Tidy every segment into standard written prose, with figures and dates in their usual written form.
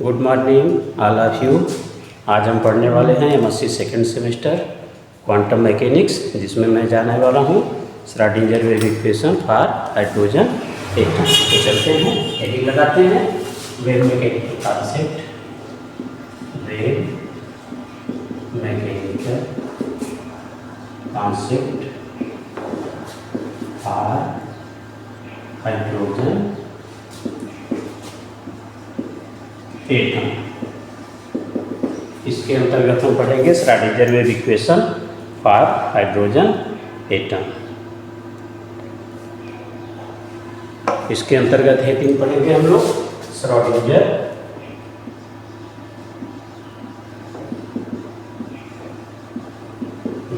Good morning all of you. आज हम पढ़ने वाले हैं MSc second semester quantum mechanics, जिसमें मैं जाने वाला हूँ Schrodinger wave equation for hydrogen atom. तो चलते हैं, हेडिंग लगाते हैं wave mechanical concept, wave mechanical concept for hydrogen atom. इसके अंतर्गत हम पढ़ेंगे Schrodinger wave equation for hydrogen atom. इसके अंतर्गत हेडिंग पढ़ेंगे हम लोग Schrodinger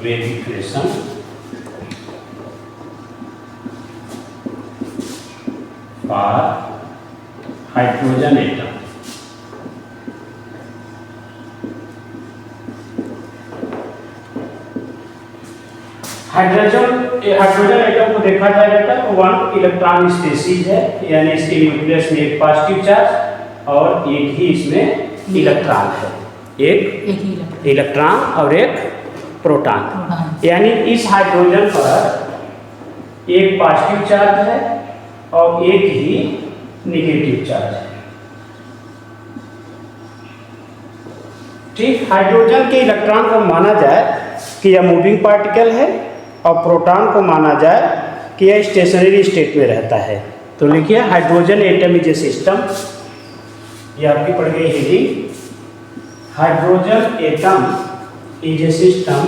wave equation for hydrogen atom. Hydrogen atom को देखा जाए बेटा तो 1 इलेक्ट्रॉन स्पीशीज है, यानी इसके न्यूक्लियस में एक पॉजिटिव चार्ज और एक ही इसमें इलेक्ट्रॉन है, एक इलेक्ट्रॉन और एक प्रोटॉन। यानी इस हाइड्रोजन पर एक पॉजिटिव चार्ज है और एक ही नेगेटिव चार्ज है। ठीक, हाइड्रोजन के इलेक्ट्रॉन को माना जाए कि यह मूविंग पार्टिकल है और प्रोटॉन को माना जाए कि यह स्टेशनरी स्टेट में रहता है। तो लिखिए hydrogen atom is a system, ये आपकी पड़ गई heading. Hydrogen atom is a system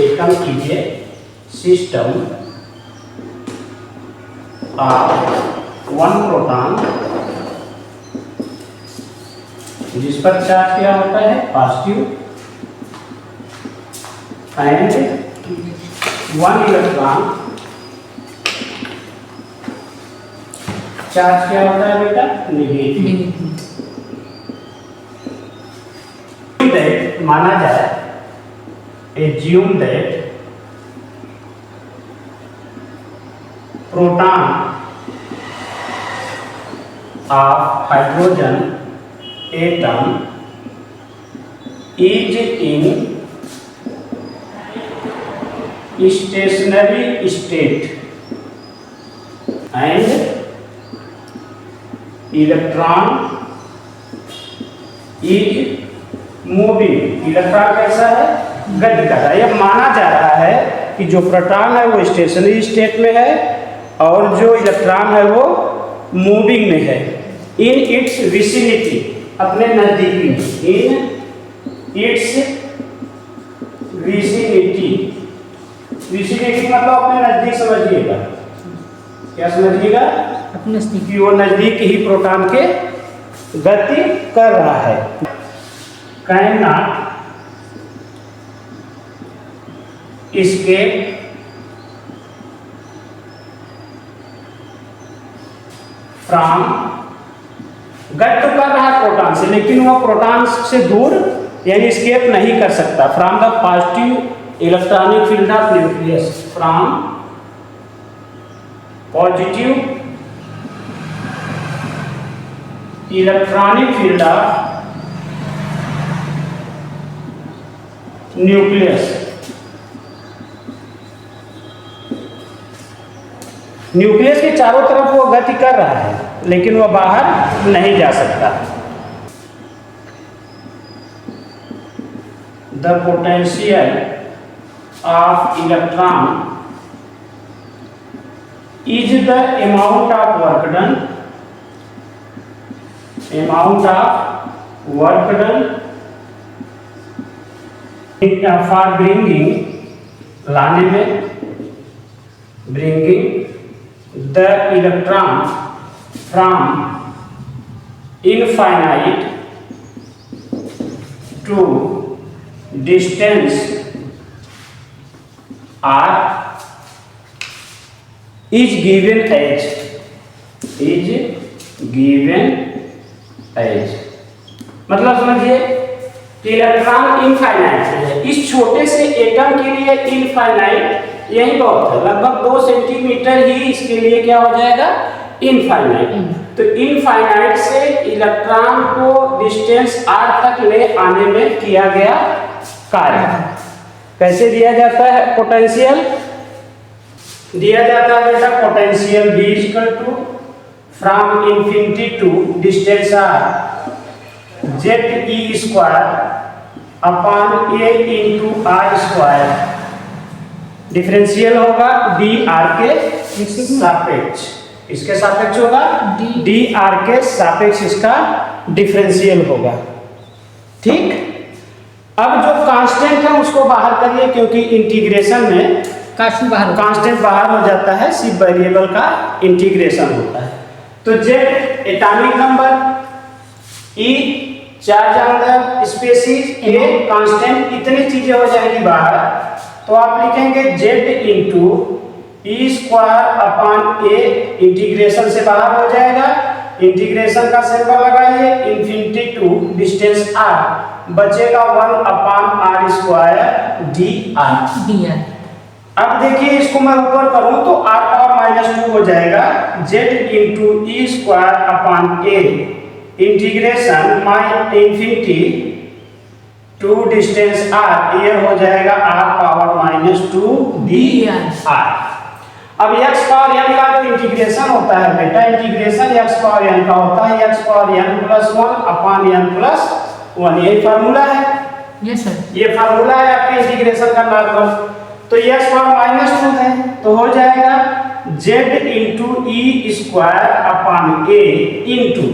atom is a system of 1 proton, जिस पर चार्ज क्या होता है पॉजिटिव, एंड 1 इलेक्ट्रॉन। चार्ज क्या होता है बेटा नेगेटिव। दैट माना जाए, assume that proton of hydrogen atom is in stationary state and electron is moving। Electron कैसा है, गति कर रहा है। यह माना जा रहा है कि जो प्रोटॉन है वो स्टेशनरी स्टेट में है और जो इलेक्ट्रॉन है वो मूविंग में है। इन इट्स विसिनिटी, अपने नजदीकी में, इन इट्स विसिनिटी। विसिनिटी मतलब अपने नजदीक समझिएगा। क्या समझिएगा? अपने नजदीक, कि वो नजदीक ही प्रोटॉन के गति कर रहा है। कैन नॉट एस्केप फ्रॉम, गति तो कर रहा है प्रोटॉन से, लेकिन वह प्रोटॉन से दूर यानी एस्केप नहीं कर सकता। From the positive electronic field of nucleus, from positive electronic field of nucleus. Nucleus के चारों तरफ वो गति कर रहा है, लेकिन वह बाहर नहीं जा सकता। The potential of electron is the amount of work done, amount of work done for bringing, लाने में, bringing the electron from infinite to distance r is given as मतलब समझिए कि इलेक्ट्रॉन इनफाइनाइट है। इस छोटे से एटम के लिए इनफाइनाइट यही बहुत है, लगभग 2 सेंटीमीटर ही इसके लिए क्या हो जाएगा, इनफाइनाइट। तो इनफाइनाइट से इलेक्ट्रॉन को डिस्टेंस r तक ले आने में किया गया कार्य। कैसे दिया जाता है पोटेंशियल? दिया जाता है बेटा potential V equal to from infinity to distance r ZE square upon A into I square. Differential होगा dr के सापेक्ष, इसके सापेक्ष होगा dr के सापेक्ष इसका डिफरेंशियल होगा। ठीक, अब जो कांस्टेंट है उसको बाहर करिए, क्योंकि इंटीग्रेशन में कांस्टेंट बाहर हो जाता है, सिर्फ वेरिएबल का इंटीग्रेशन होता है। तो जेड एटॉमिक नंबर, ई चार्ज अंदर, स्पेसीज, ए कांस्टेंट, इतनी चीजें हो जाएंगी बाहर। तो आप लिखेंगे Z into E square upon A, integration से बाहर हो जाएगा, इंटीग्रेशन का सिंबल लगाइए, इंफिनिटी टू डिस्टेंस r, बचेगा 1 अपॉन r स्क्वायर dr। अब देखिए इसको मैं ऊपर करूं तो r पावर -2 हो जाएगा, z into E square upon A, integration माइ इंफिनिटी टू डिस्टेंस r, ये हो जाएगा r पावर -2 dr। अब x पावर n का जो इंटीग्रेशन होता है बेटा, इंटीग्रेशन x पावर n का होता है x power n plus 1 upon n plus 1, यही फार्मूला है। यस सर, ये फार्मूला है आपके इंटीग्रेशन का नॉर्मल। तो x पावर -2 है तो हो जाएगा z into E square upon a into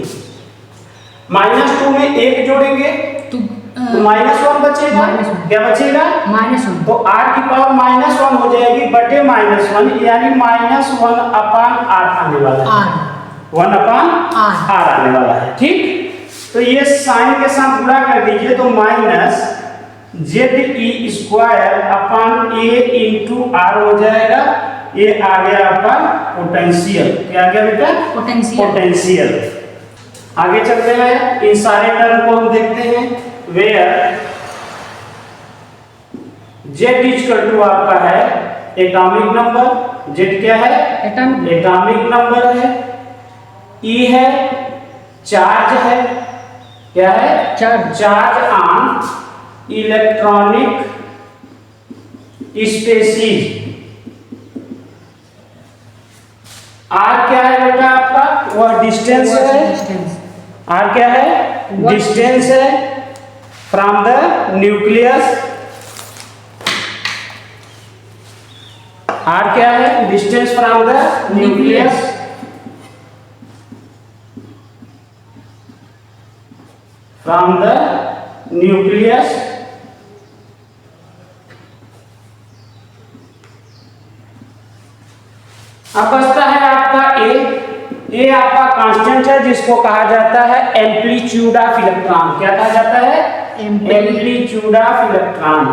-2 में 1 जोड़ेंगे तो -1 बचेगा, क्या बचेगा, -1, तो r की पावर -1 हो जाएगी बटे -1, यानी -1 अपॉन r आने वाला है, 1 अपॉन r आने वाला है। ठीक, तो ये साइन के साथ गुणा कर दीजिए, तो minus Z E square upon A into R हो जाएगा, ये आ गया आपका पोटेंशियल। क्या आ गया बेटा, पोटेंशियल। आगे चलते हैं, इन सारे टर्म को हम देखते हैं। वेयर जेड इक्वल टू आपका है एटॉमिक नंबर, जेड क्या है, एटॉमिक नंबर है, ई है चार्ज है, क्या है, charge on electronic species. R क्या है बेटा आपका, वह डिस्टेंस है, आर क्या है, डिस्टेंस है फ्रॉम द न्यूक्लियस। आर क्या है, distance from the nucleus, from the nucleus. अब बचता है आपका ए आपका कांस्टेंट है, जिसको कहा जाता है एम्पलीट्यूड ऑफ इलेक्ट्रॉन। क्या कहा जाता है, एम्पलीट्यूड ऑफ इलेक्ट्रॉन।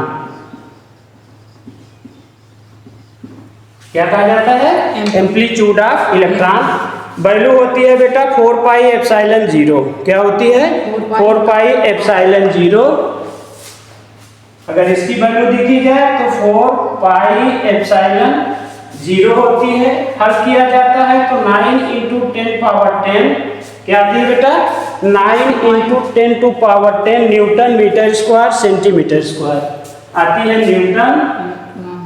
क्या कहा जाता है, एम्पलीट्यूड ऑफ इलेक्ट्रॉन। वैल्यू होती है बेटा 4 पाई एप्सिलॉन 0। क्या होती है, 4 पाई एप्सिलॉन 0। अगर इसकी वैल्यू देखी जाए तो 4 पाई एप्सिलॉन 0 होती है। हल किया जाता है तो 9 इंटू 10 पावर 10 क्या आती है बेटा, 9 into 10 to power 10 newton metre square centimetre square आती है, न्यूटन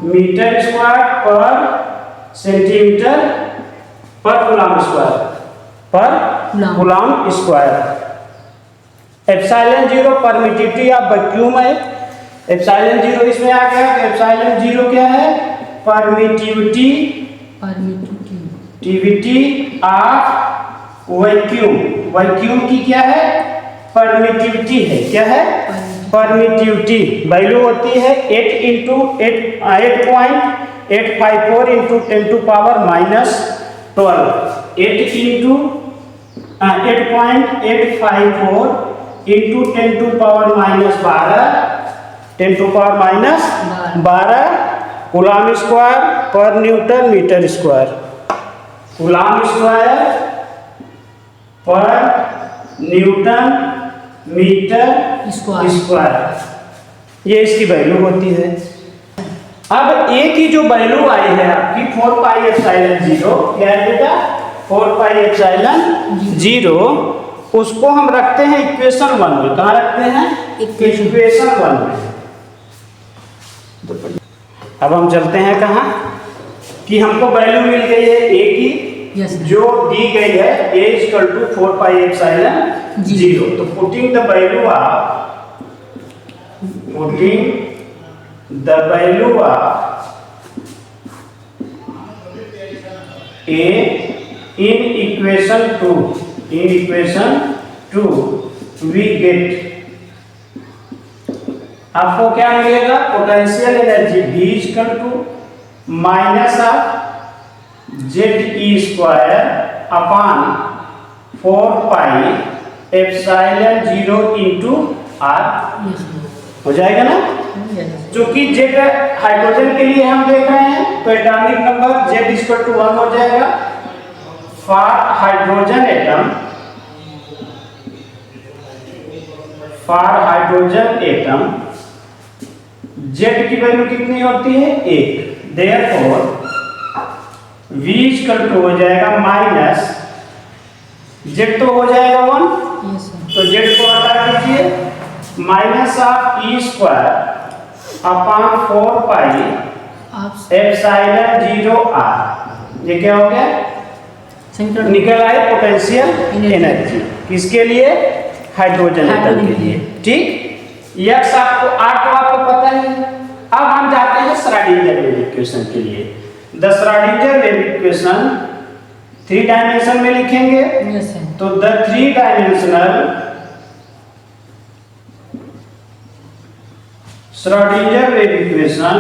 मीटर स्क्वायर पर सेंटीमीटर पर कूलम स्क्वायर, पर coulomb square. Epsilon 0 permittivity of vacuum है, एप्सिलॉन 0 इसमें आ गया। तो एप्सिलॉन 0 क्या है, परमिटिविटी ऑफ वैक्यूम। वैक्यूम की क्या है, परमिटिविटी है, क्या है, परमिटिविटी। वैल्यू होती है 8 into 8.854 into 10 to power -12, 8 into 8.854 into 10 to power -12, 10 to power -12 coulomb square per newton metre square, coulomb square per newton metre square, ये इसकी वैल्यू होती है। अब ए की जो वैल्यू आई है आपकी 4 पाई एप्सिलॉन 0, क्या है बेटा 4 पाई एप्सिलॉन 0, उसको हम रखते हैं इक्वेशन 1 में। कहाँ रखते हैं? इक्वेशन 1 में। अब हम चलते हैं कहाँ कि हमको वैल्यू मिल गई है ए की, जो दी गई है a = 4 पाई एप्सिलॉन 0। तो putting the value of a in equation 2 we get, आपको क्या मिलेगा? Potential energy V minus of ZE² upon 4 pi epsilon 0 into R हो जाएगा ना। चूंकि Z हाइड्रोजन के लिए हम देख रहे हैं तो एटॉमिक नंबर Z = 1 हो जाएगा। फॉर हाइड्रोजन एटम Z की वैल्यू कितनी होती है? 1। देयरफॉर V = हो जाएगा माइनस Z तो हो जाएगा 1, तो Z को हटा दीजिए, minus of E² upon 4 pi epsilon 0 R। ये क्या हो गया? निकल आए पोटेंशियल एनर्जी किसके लिए? हाइड्रोजन एटम के लिए। ठीक, यक्स आपको R तो आपको पता ही है। अब हम जाते हैं श्रोडिंगर वेव इक्वेशन के लिए। The Schrodinger wave equation 3 dimension में लिखेंगे। तो the 3 dimensional Schrodinger wave equation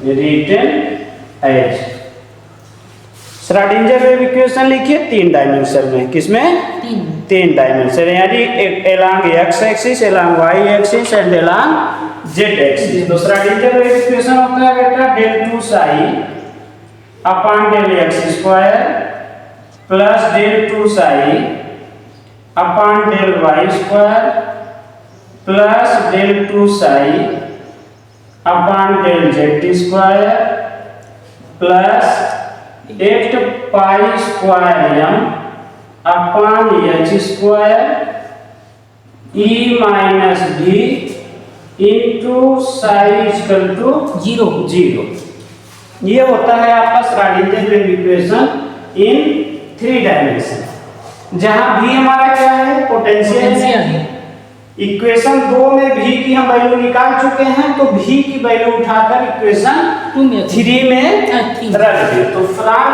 is written as Schrodinger wave equation लिखिए 3 डायमेंशन में। किसमें? 3 डायमेंशन, यानी along X axis, along Y axis and along Z axis. तो श्रोडिंगर वेव इक्वेशन होता है बेटा del 2 psi upon del x² plus del 2 psi upon del y² plus del 2 psi upon del z² plus 8 pi square m अपान h² e minus v into psi = 0। ये होता है आपका Schrodinger wave equation in 3 dimension, जहां v हमारा क्या है? Potential. Equation 2 में v की हम वैल्यू निकाल चुके हैं, तो v की वैल्यू उठाकर इक्वेशन 3 में रख दें। तो फ्रॉम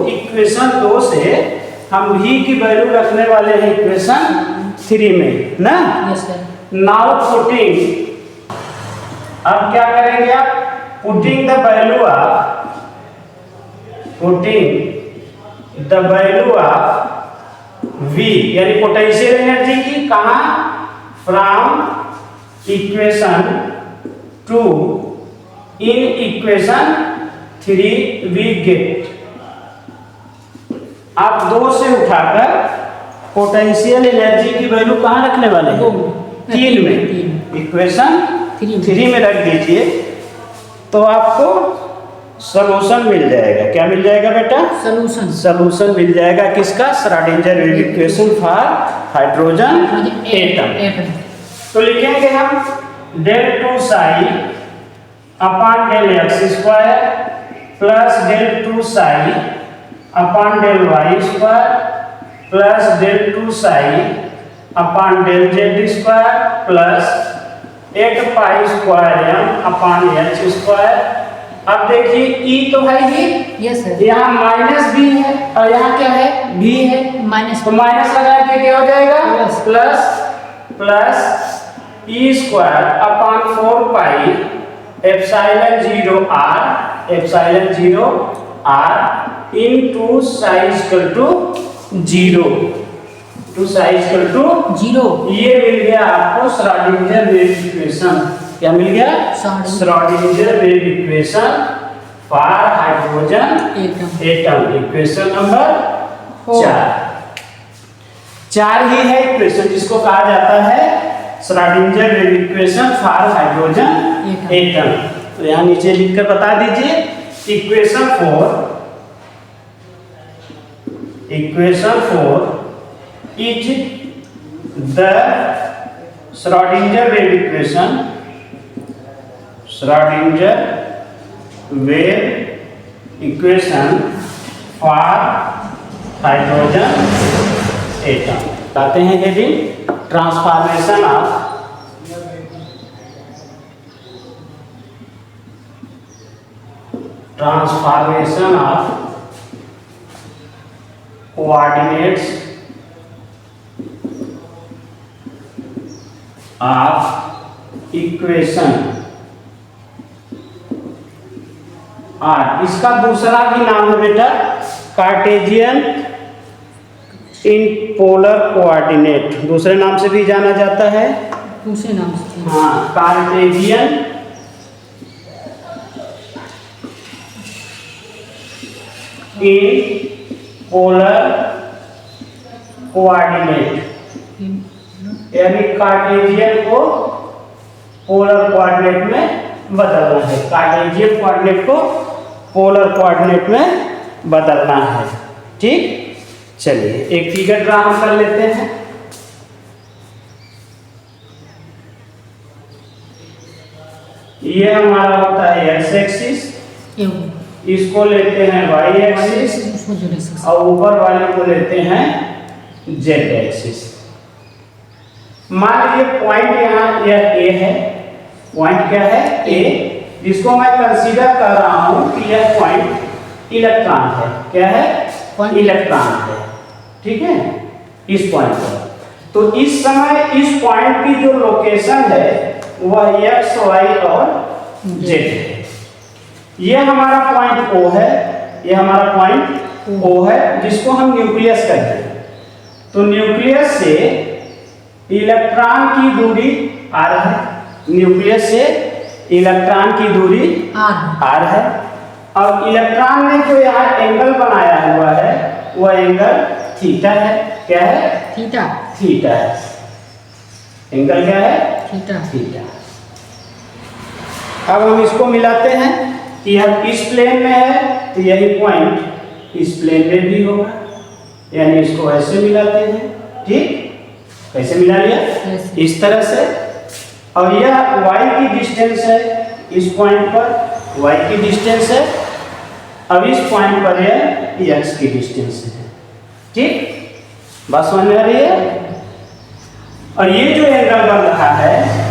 इक्वेशन 2 से हम v की वैल्यू रखने वाले हैं इक्वेशन 3 में ना। नाउ पुटिंग, अब क्या करेंगे आप? Putting the value of V यानी पोटेंशियल एनर्जी की, कहां? From equation 2 in equation 3 we get. आप 2 से उठाकर पोटेंशियल एनर्जी की वैल्यू कहां रखने वाले हैं? 3 में। इक्वेशन 3 में रख दीजिए तो आपको सॉल्यूशन मिल जाएगा। क्या मिल जाएगा बेटा? सॉल्यूशन मिल जाएगा। किसका? Schrodinger wave equation for hydrogen atom. तो लिखेंगे हम del 2 psi upon del x² plus del 2 psi upon del y² plus del 2 psi upon del z² plus 8 pi square m अपान h²। अब देखिए E तो है ही, यस सर, यहाँ minus भी है और यहाँ क्या है? भी है। माइनस, तो माइनस लगा के क्या हो जाएगा? प्लस E² अपान 4 pi epsilon 0 R into psi = 0। ये मिल गया आपको श्रोडिंगर वेव इक्वेशन। क्या मिल गया? Schrodinger wave equation for hydrogen atom. Equation number 4 ही है इक्वेशन जिसको कहा जाता है Schrodinger wave equation for hydrogen atom. तो यहाँ नीचे लिखकर बता दीजिए equation 4 is the Schrodinger wave equation for hydrogen atom. बताते हैं heading transformation of coordinates of equation R। इसका दूसरा भी नाम है बेटा कार्टेशियन इन पोलर कोऑर्डिनेट, दूसरे नाम से भी जाना जाता है। दूसरे नाम से हाँ, कार्टेशियन इन पोलर कोऑर्डिनेट, यानी कार्टेशियन को पोलर कोऑर्डिनेट में बदलना है। कार्टेशियन कोऑर्डिनेट को पोलर कोऑर्डिनेट में बदलना है। ठीक, चलिए एक फिगर ड्रा हम कर लेते हैं। ये हमारा होता है एक्स एक्सिस, इसको लेते हैं वाई एक्सिस और ऊपर वाले को लेते हैं जेड एक्सिस। मान लीजिए पॉइंट यहाँ यह ए है, पॉइंट क्या है ए, इसको मैं कंसीडर कर रहा हूं कि यह पॉइंट इलेक्ट्रॉन है। क्या है? इलेक्ट्रॉन है। ठीक है, इस पॉइंट पर। तो इस समय इस पॉइंट की जो लोकेशन है वह एक्स वाई और जेड है। यह हमारा पॉइंट ओ है, यह हमारा पॉइंट ओ है जिसको हम न्यूक्लियस कहते हैं। तो न्यूक्लियस से इलेक्ट्रॉन की दूरी r है, न्यूक्लियस से इलेक्ट्रॉन की दूरी r है, और इलेक्ट्रॉन ने जो यहाँ एंगल बनाया हुआ है वह एंगल थीटा है। क्या है? थीटा है। एंगल क्या है? थीटा। अब हम इसको मिलाते हैं कि यह इस प्लेन में है तो यही पॉइंट इस प्लेन में भी होगा, यानी इसको ऐसे मिलाते हैं। ठीक, कैसे मिला लिया? इस तरह से। और यह y की डिस्टेंस है, इस पॉइंट पर y की डिस्टेंस है, अब इस पॉइंट पर यह x की डिस्टेंस है। ठीक, बात समझ में आ रही है? और ये जो एंगल बन रहा है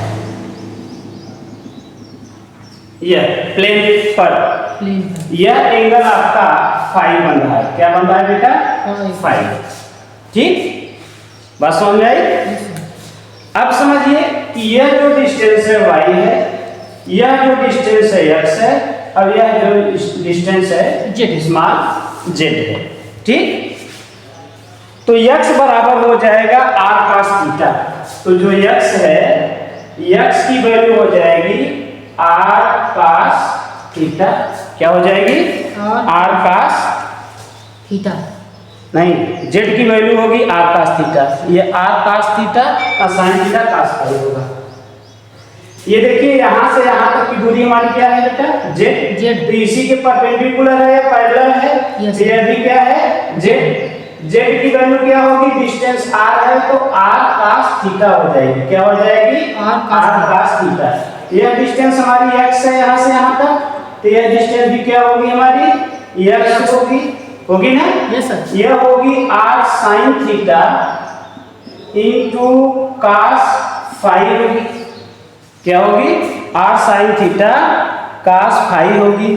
यह प्लेन पर, यह एंगल आपका फाई बन रहा है। क्या बन रहा है बेटा? फाई। ठीक, बात समझ में आई? अब समझिए कि यह जो डिस्टेंस है y है, यह जो डिस्टेंस है x है, और यह जो डिस्टेंस है स्मॉल z है। ठीक, तो x बराबर हो जाएगा r cos थीटा। तो जो x है, x की वैल्यू हो जाएगी r cos थीटा। क्या हो जाएगी? r cos थीटा नहीं, z की वैल्यू होगी r cos थीटा। ये r cos थीटा और sin थीटा cos फाई होगा। ये देखिए यहाँ से यहाँ तक की दूरी हमारी क्या है बेटा? z। तो इसी के परपेंडिकुलर है या पैरेलल है? यह भी क्या है? z। z की वैल्यू क्या होगी? डिस्टेंस r है तो r cos थीटा हो जाएगी। क्या हो जाएगी? r cos theta. यह डिस्टेंस हमारी x है यहाँ से यहाँ तक, तो यह डिस्टेंस भी क्या होगी हमारी? x होगी ना? Yes sir. यह होगी r sin theta into cos phi होगी। क्या होगी? r sin theta cos phi होगी।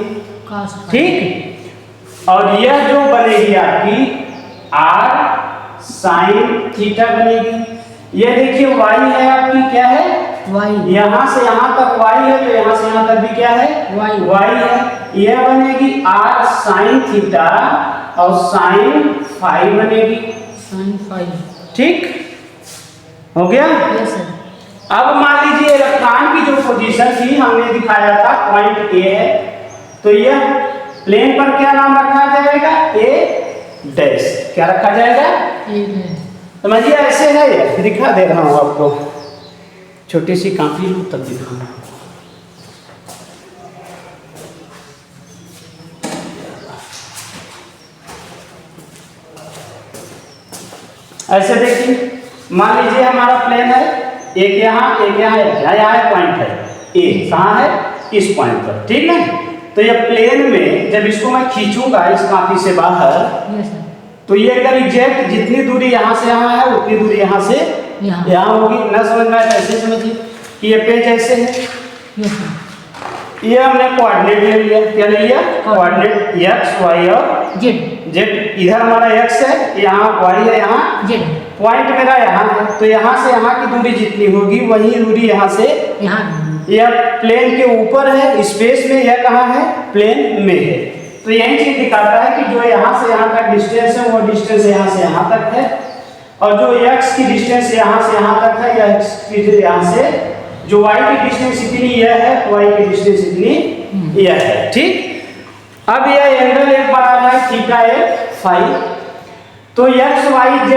ठीक, और यह जो बनेगी आपकी r sin थीटा बनेगी। यह देखिए y है आपकी, क्या है? y। यहाँ से यहाँ तक y है तो यहाँ से यहाँ तक भी क्या है? y है। यह बनेगी r sin थीटा और sin फाई बनेगी। sin phi. ठीक, हो गया? Yes sir. अब मान लीजिए इलेक्ट्रॉन की जो पोजीशन थी हमने दिखाया था पॉइंट ए है, तो यह प्लेन पर क्या नाम रखा जाएगा? ए डैश। क्या रखा जाएगा? ए डैश। समझिए ऐसे है, ये दिखा दे रहा हूँ आपको, छोटी सी कापी लूँ तब दिखाऊँ। ऐसे देखिए, मान लीजिए हमारा प्लेन है, एक यहाँ एक यहाँ एक यहाँ पॉइंट है ए, कहाँ है? इस पॉइंट पर, ठीक है। तो ये प्लेन में जब इसको मैं खींचूंगा इस कापी से बाहर, तो ये अगर एग्जैक्ट जितनी दूरी यहाँ से यहाँ है उतनी दूरी यहाँ से यहाँ होगी। ना समझ में आए ऐसे समझिए कि ये पेज ऐसे है, ये हमने कोऑर्डिनेट ले लिया। क्या ले लिया? कोऑर्डिनेट एक्स वाई और जेड। जेड इधर हमारा एक्स है, यहाँ वाई है, यहाँ जेड। पॉइंट मेरा यहाँ है, तो यहाँ से यहाँ की दूरी जितनी होगी वही दूरी यहाँ से यहाँ। यह प्लेन के ऊपर है स्पेस में, यह कहाँ है? प्लेन में है। तो यही चीज दिखाता है कि जो यहाँ से यहाँ तक डिस्टेंस है वो डिस्टेंस यहाँ से यहाँ तक है, और जो एक्स की डिस्टेंस यहाँ से यहाँ तक है, यह यहाँ से जो y की डिस्टेंस इतनी यह है, y की डिस्टेंस इतनी यह है, ठीक। अब यह एंगल एक बना रहा है थीटा एक फाई, तो x y z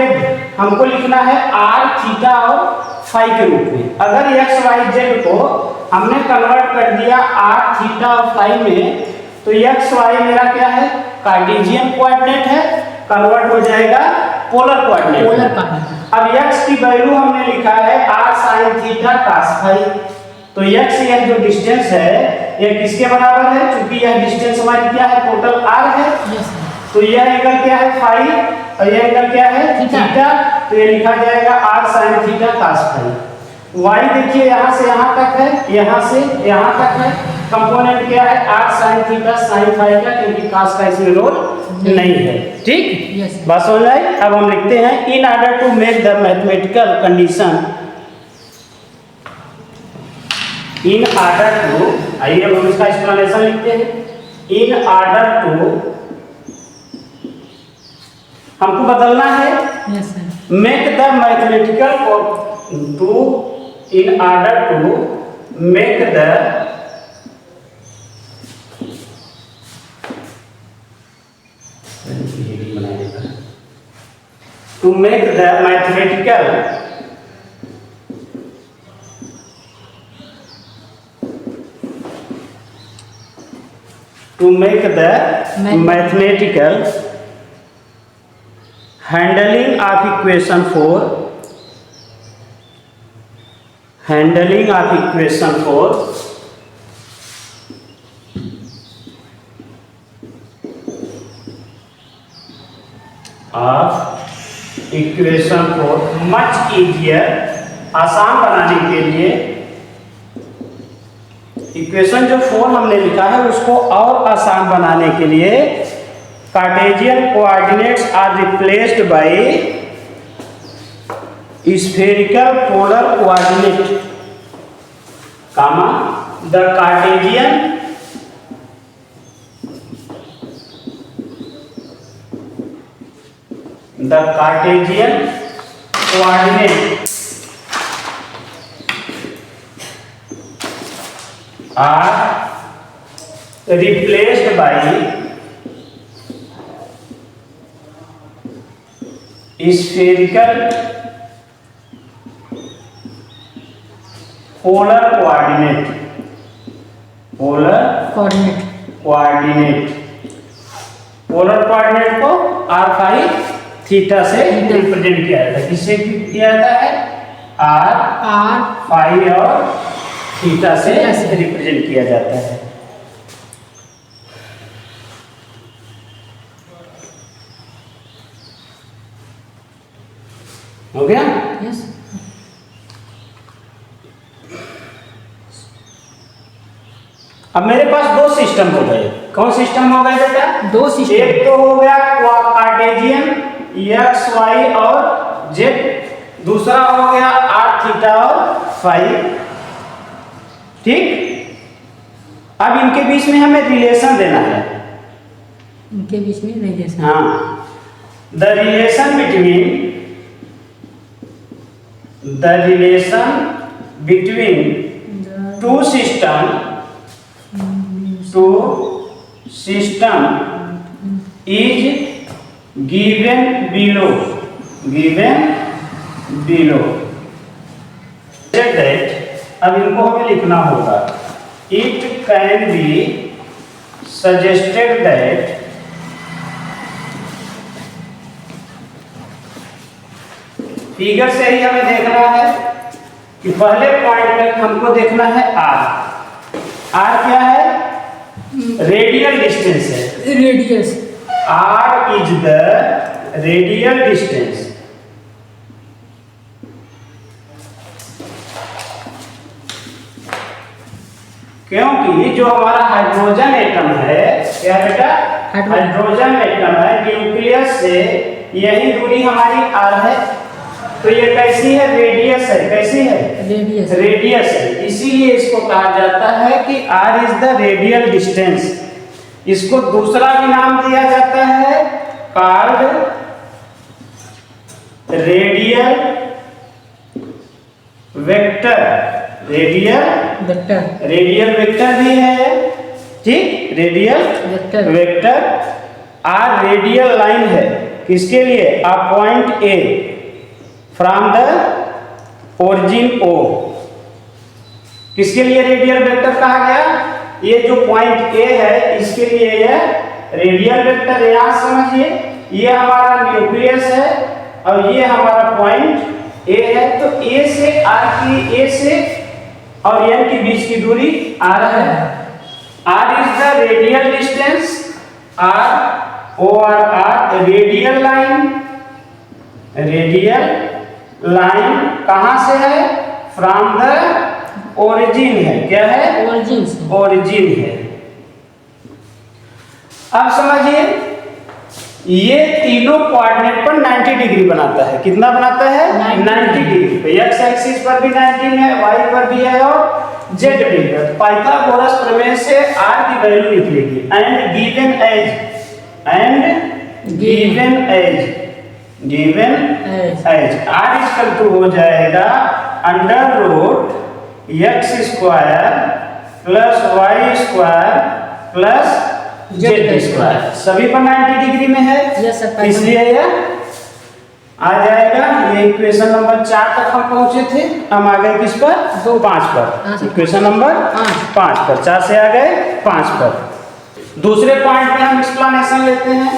हमको लिखना है r थीटा और फाई के रूप में। अगर x y z को हमने कन्वर्ट कर दिया r थीटा और फाई में, तो x y मेरा क्या है? कार्टेशियन कोऑर्डिनेट है, कन्वर्ट हो जाएगा पोलर कोऑर्डिनेट। अब x की वैल्यू हमने लिखा है r sin theta cos phi, तो x यह जो डिस्टेंस है यह किसके बराबर है? क्योंकि यह डिस्टेंस हमारी क्या है? टोटल r है। तो यह एंगल क्या है? फाई, और यह एंगल क्या है? थीटा। तो ये लिखा जाएगा r sin theta cos phi. y देखिए यहाँ से यहाँ तक है, यहाँ से यहाँ तक है, कंपोनेंट क्या है? r sin theta sin phi का, क्योंकि cos का इसमें रोल नहीं है, ठीक। बात समझ आई? अब हम लिखते हैं in order to make the mathematical condition, in order to, आइए हम इसका एक्सप्लेनेशन लिखते हैं। इन ऑर्डर टू, हमको बदलना है make the mathematical to, in order to make the to make the mathematical handling of equation 4 of equation को much easier, आसान बनाने के लिए इक्वेशन जो 4 हमने लिखा है उसको और आसान बनाने के लिए Cartesian coordinates are replaced by spherical polar coordinate, comma the Cartesian coordinate are replaced by spherical polar coordinate, polar coordinate को r फाई थीटा से रिप्रेजेंट किया जाता है। किससे किया जाता है? r फाई और थीटा से रिप्रेजेंट किया जाता है। हो गया? यस। अब मेरे पास दो सिस्टम हो गए। कौन सिस्टम हो गए बेटा? दो सिस्टम। एक तो हो गया कार्टेशियन एक्स वाई और जेड, दूसरा हो गया r थीटा और फाई, ठीक। अब इनके बीच में हमें रिलेशन देना है, इनके बीच में रिलेशन, हाँ। The relation between two system is given below that, अब इनको हमें लिखना होगा, it can be suggested that figure से ही हमें देखना है कि पहले पॉइंट में हमको देखना है आर क्या है, रेडियल डिस्टेंस है, radius, R is the radial distance. क्योंकि जो हमारा हाइड्रोजन एटम है, क्या बेटा, हाइड्रोजन एटम है, न्यूक्लियस से यही दूरी हमारी आर है, तो ये कैसी है, रेडियस है, कैसी है, रेडियस है, इसीलिए इसको कहा जाता है कि R is the radial distance. इसको दूसरा भी नाम दिया जाता है, called radial vector, radial vector भी है, ठीक, radial vector. R radial line है, किसके लिए, a point A from the origin O, किसके लिए रेडियल वेक्टर कहा गया, ये जो पॉइंट ए है इसके लिए यह रेडियल वेक्टर। यहां समझिए, ये हमारा न्यूक्लियस है और ये हमारा पॉइंट ए है, तो ए से आर की, ए से और एन के बीच की दूरी आर है। R is the radial distance, R O R radial line, कहां से है, फ्रॉम द ओरिजिन है, क्या है, ओरिजिन है। अब समझिए, ये तीनों कोऑर्डिनेट पर 90 डिग्री बनाता है, कितना बनाता है, 90 डिग्री पे, एक्स एक्सिस पर भी 90 है, वाई पर भी है और जेड भी है। पाइथागोरस प्रमेय से आर की वैल्यू निकलेगी, and given as R equal to हो जाएगा under root X square plus Y square plus Z square, सभी पर 90 डिग्री में है, इसलिए यह आ जाएगा। ये इक्वेशन नंबर 4 तक हम पहुंचे थे, हम आ गए किस पर, 5 पर, इक्वेशन नंबर 5 पर, 4 से आ गए 5 पर। दूसरे पॉइंट पे हम एक्सप्लेनेशन लेते हैं।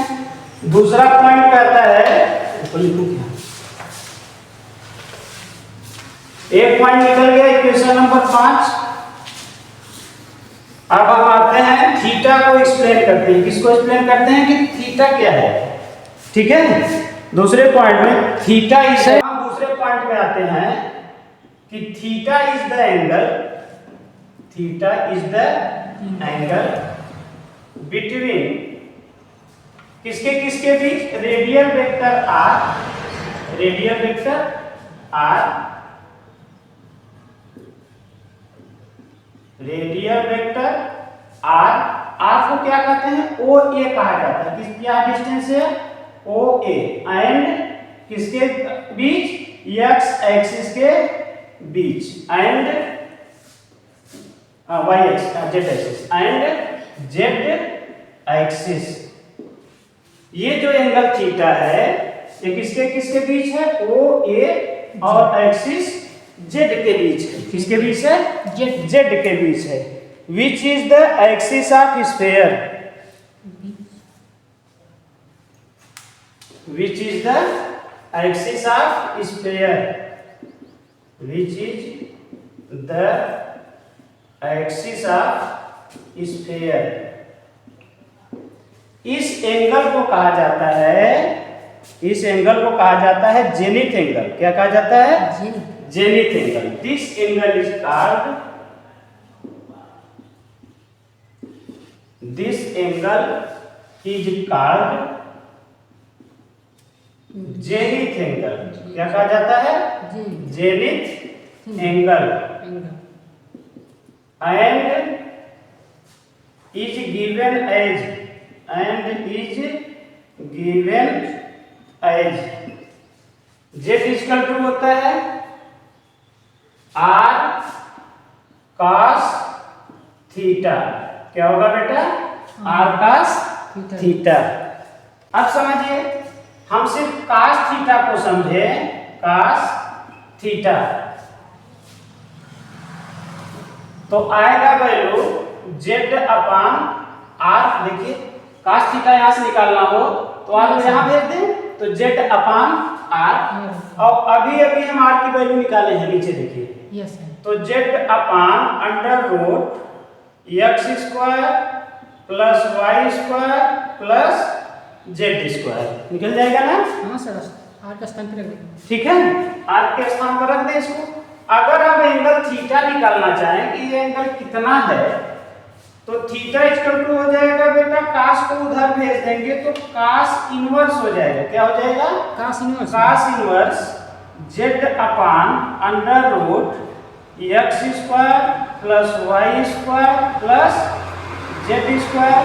दूसरा पॉइंट कहता है, एक पॉइंट निकल गया इक्वेशन नंबर 5। अब हम आते हैं थीटा को एक्सप्लेन करते हैं, किसको एक्सप्लेन करते हैं कि थीटा क्या है, ठीक है। दूसरे पॉइंट में थीटा इज, हम दूसरे पॉइंट में आते हैं कि theta is the angle between किसके किसके बीच, रेडियल वेक्टर आर, आर को क्या कहते हैं, ओ ए कहा जाता है, किस, क्या डिस्टेंस है, ओ ए, एंड किसके बीच, एक्स एक्सिस के बीच, and Y axis, Z axis and Z axis. ये जो एंगल थीटा है ये किसके किसके बीच है, ओ ए और एक्सिस जेड के बीच है, किसके बीच है, जेड के बीच है। Which is the axis of sphere? Which is the axis of sphere? Which is the axis of sphere? इस एंगल को कहा जाता है, इस एंगल को कहा जाता है जेनिथ एंगल। क्या कहा जाता है, zenith angle. This angle is called, this angle is called zenith angle। क्या कहा जाता है, zenith angle, and is given as z equal to होता है r cos थीटा। क्या होगा बेटा, आर कास थीटा। थीटा। अब समझिए, हम सिर्फ कास थीटा को समझे, कास थीटा, तो आएगा वैल्यू जेड अपान आर। देखिए कास थीटा यहां से निकालना हो तो आर को यहां भेज दें, तो जेड अपान आर। और अभी अभी हम आर की वैल्यू निकाले हैं, नीचे देखिए। Yes sir. तो Z upon under root X square plus Y square plus Z square निकल जाएगा ना। हाँ सर, आर का स्थान पे रख देंगे। ठीक है, आर के स्थान पर रख दें इसको। अगर आप एंगल थीटा निकालना चाहें कि ये एंगल कितना है, तो थीटा इक्वल टू हो जाएगा बेटा, कास को उधर भेज देंगे तो कास इनवर्स हो जाएगा। क्या हो जाएगा? Cos inverse. Cos inverse Z upon under root X square plus Y square plus Z square.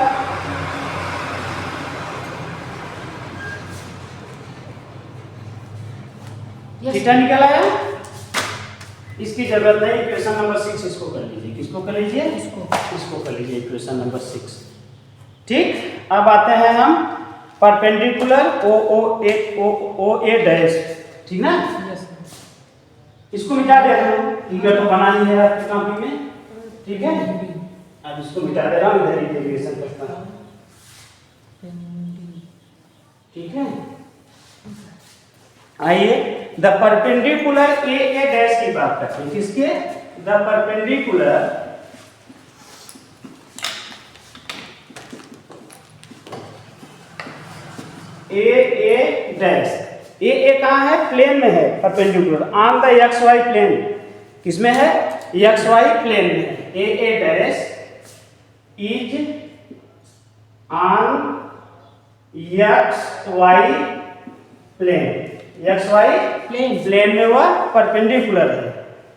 Theta निकल आया। इसकी जरूरत नहीं, इक्वेशन नंबर 6 इसको कर लीजिए। किसको कर लीजिए? इसको कर लीजिए, इक्वेशन नंबर 6। ठीक, अब आते हैं हम परपेंडिकुलर ओ ए डैश। ठीक ना, यस सर। इसको मिटा दे रहा हूँ, फिगर तो बना ही है आपकी कॉपी में। ठीक है, अब इसको मिटा दे रहा हूँ, इधर ही डेरिवेशन करता हूँ। ठीक है, आइए द परपेंडिकुलर ए डैश की बात करते हैं। किसके? The perpendicular A dash. A कहाँ है? प्लेन में है, perpendicular on the X Y plane. किसमें है? एक्स वाई प्लेन में। A dash is on X Y plane. X Y plane में वह परपेंडिकुलर है।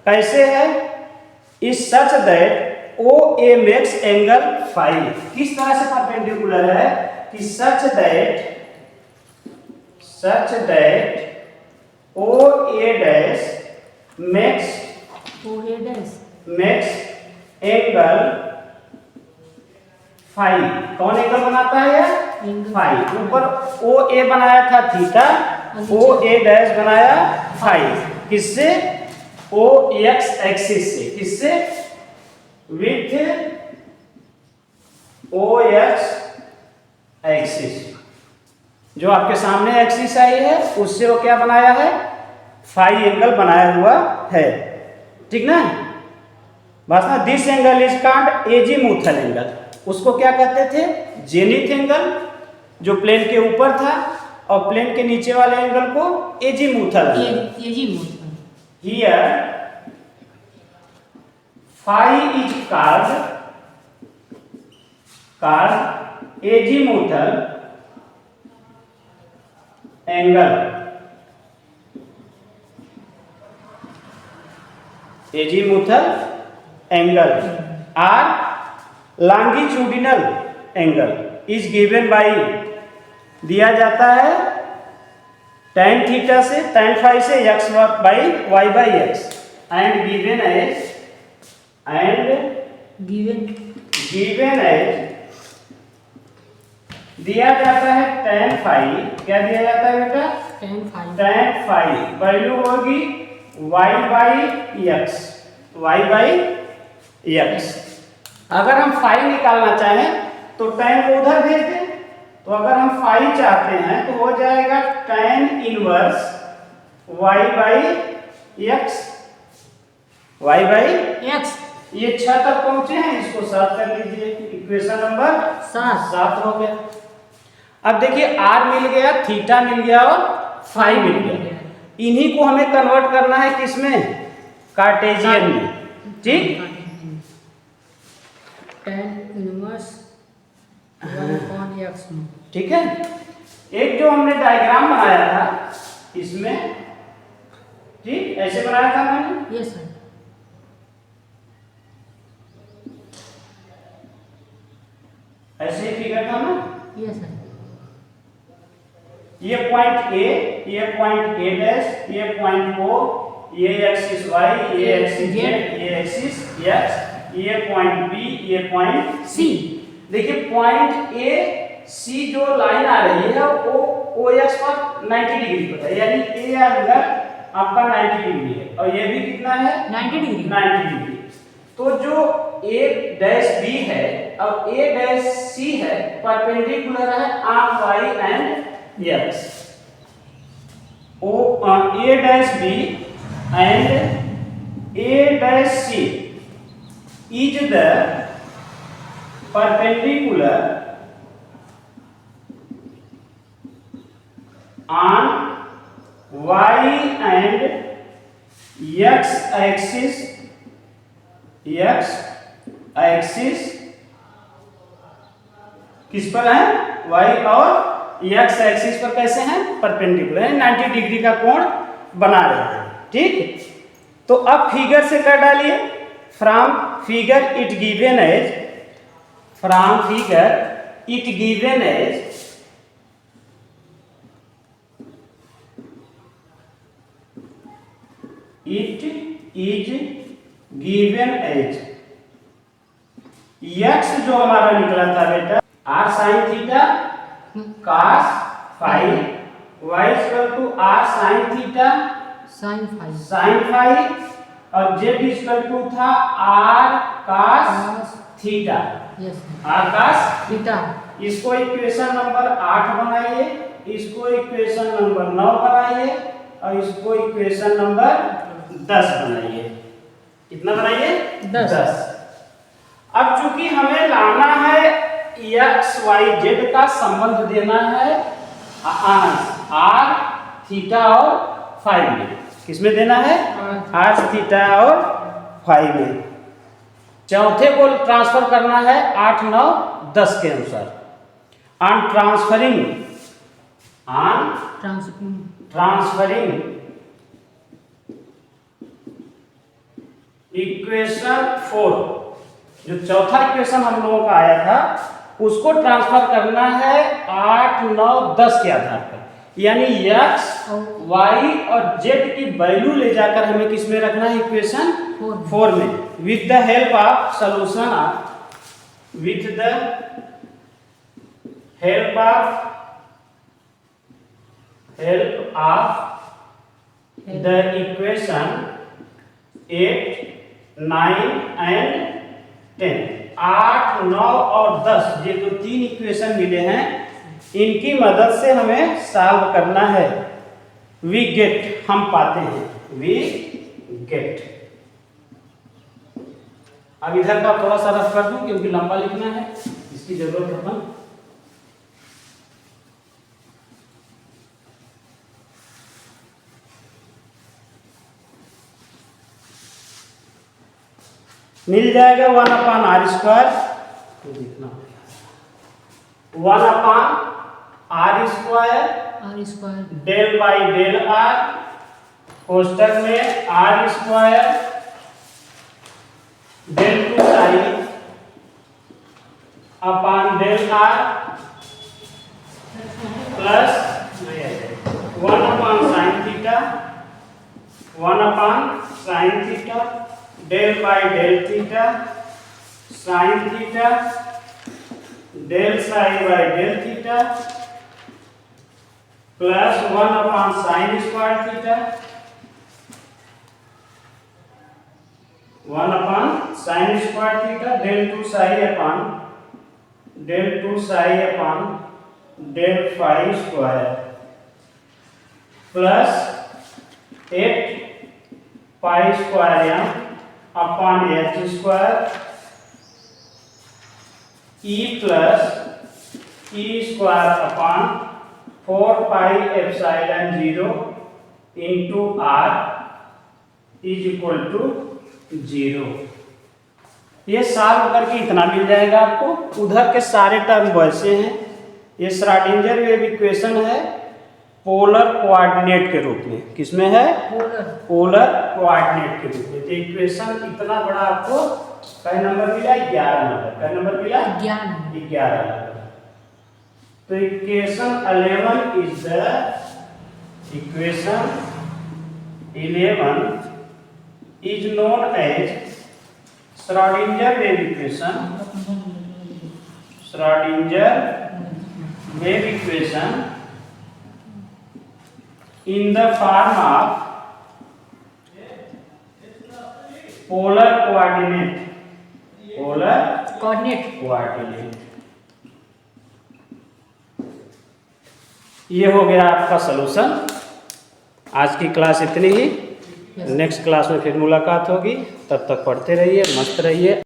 कैसे है? Is such that O A makes angle phi. किस तरह से परपेंडिकुलर है कि such that O A dash makes angle phi. कौन एंगल बनाता है? फाई। ऊपर ओ ए बनाया था थीटा, ओ ए डैश बनाया फाई। किससे? ओ एक्स एक्सिस से। किससे? With O X axis. जो आपके सामने एक्सिस आई है उससे वो क्या बनाया है? फाई एंगल बनाया हुआ है। ठीक ना, बस ना। This angle is called azimuthal angle. उसको क्या कहते थे? जेनिथ एंगल, जो प्लेन के ऊपर था, और प्लेन के नीचे वाले एंगल को azimuthal. Here phi is called azimuthal angle. Azimuthal angle or longitudinal angle is given by, दिया जाता है tan थीटा से, tan फाई से x by y by x and given as दिया जाता है tan फाई। क्या दिया जाता है बेटा? tan फाई वैल्यू होगी y बाई x। अगर हम फाई निकालना चाहें तो tan को उधर भेज दें। तो अगर हम फाई चाहते हैं तो हो जाएगा tan inverse y by x। ये 6 तक पहुंचे हैं, इसको 7 कर लीजिए। इक्वेशन नंबर 7 हो गया। अब देखिए r मिल गया, थीटा मिल गया और फाई मिल गया। इन्हीं को हमें कन्वर्ट करना है किसमें? कार्टेशियन में। ठीक, tan इनवर्स 1/x में। ठीक है, एक जो हमने डायग्राम बनाया था इसमें, ठीक ऐसे बनाया था मैंने। Yes sir. ऐसे ही फिगर था ना। Yes sir. ये पॉइंट ए, ये पॉइंट ए डैश, ये पॉइंट ओ, ये एक्सिस वाई, ये एक्सिस जेड, ये एक्सिस एक्स, ये पॉइंट बी, ये पॉइंट सी। देखिए पॉइंट ए सी जो लाइन आ रही है वो ओ एक्स पर 90 डिग्री पर है, यानी ए एंगल आपका 90 डिग्री है और ये भी कितना है 90 डिग्री 90 डिग्री। तो जो ए डैश बी है और ए डैश सी है परपेंडिकुलर है arc Y and X. O A dash B and A dash C is the perpendicular on y and x axis किस पर है y और x एक्सिस पर कैसे हैं परपेंडिकुलर है, 90 डिग्री का कोण बना रहे हैं। ठीक, तो अब फिगर से कर डालिए from figure it given as from figure it given as it is given as x जो हमारा निकला था बेटा r sin theta cos phi y equal to r sin theta sin phi और z इक्वल टू था r cos theta r cos theta. इसको equation number 8 बनाइए, इसको इक्वेशन नंबर 9 बनाइए और इसको इक्वेशन नंबर 10 बनाइए। कितना बनाइए 10। अब चूंकि हमें लाना है एक्स वाई जेड का संबंध देना है आर थीटा और फाई में। किसमें देना है आर थीटा और फाई में। चौथे को ट्रांसफर करना है 8 9 10 के अनुसार। ऑन ट्रांसफरिंग इक्वेशन 4 जो चौथा इक्वेशन हम लोगों का आया था उसको ट्रांसफर करना है 8 9 10 के आधार पर, यानी x y और z की वैल्यू ले जाकर हमें किस में रखना है इक्वेशन 4 में with the help of solution the equation 8 9 and 10। 8 9 और 10 ये जो तीन इक्वेशन मिले हैं इनकी मदद से हमें सॉल्व करना है। वी गेट हम पाते हैं वी गेट। अब इधर का थोड़ा सा रफ कर दूं क्योंकि लंबा लिखना है, इसकी जरूरत है। मिल जाएगा 1/r²। 1/r² del by del r कोष्टक में r² del 2 psi upon del r plus 1/sin theta 1/sin theta del by del theta sine theta del psi by del theta plus 1/sin square theta 1/sin square theta del 2 psi upon del phi square plus 8 pi square upon h square e plus e square upon 4 pi epsilon 0 into r is equal to 0। ये solve करके इतना मिल जाएगा आपको। उधर के सारे term वैसे हैं। ये श्रोडिंगर वेव इक्वेशन है पोलर कोऑर्डिनेट के रूप में। किसमें है पोलर कोऑर्डिनेट के रूप में। तो इक्वेशन इतना बड़ा आपको कै नंबर मिला 11 नंबर। कै नंबर मिला 11 नंबर। तो equation 11 is the equation 11 is known as Schrodinger wave equation। Schrodinger wave equation in the form of polar coordinate coordinate. ये हो गया आपका सलूशन। आज की क्लास इतनी ही। नेक्स्ट क्लास में फिर मुलाकात होगी, तब तक पढ़ते रहिए, मस्त रहिए।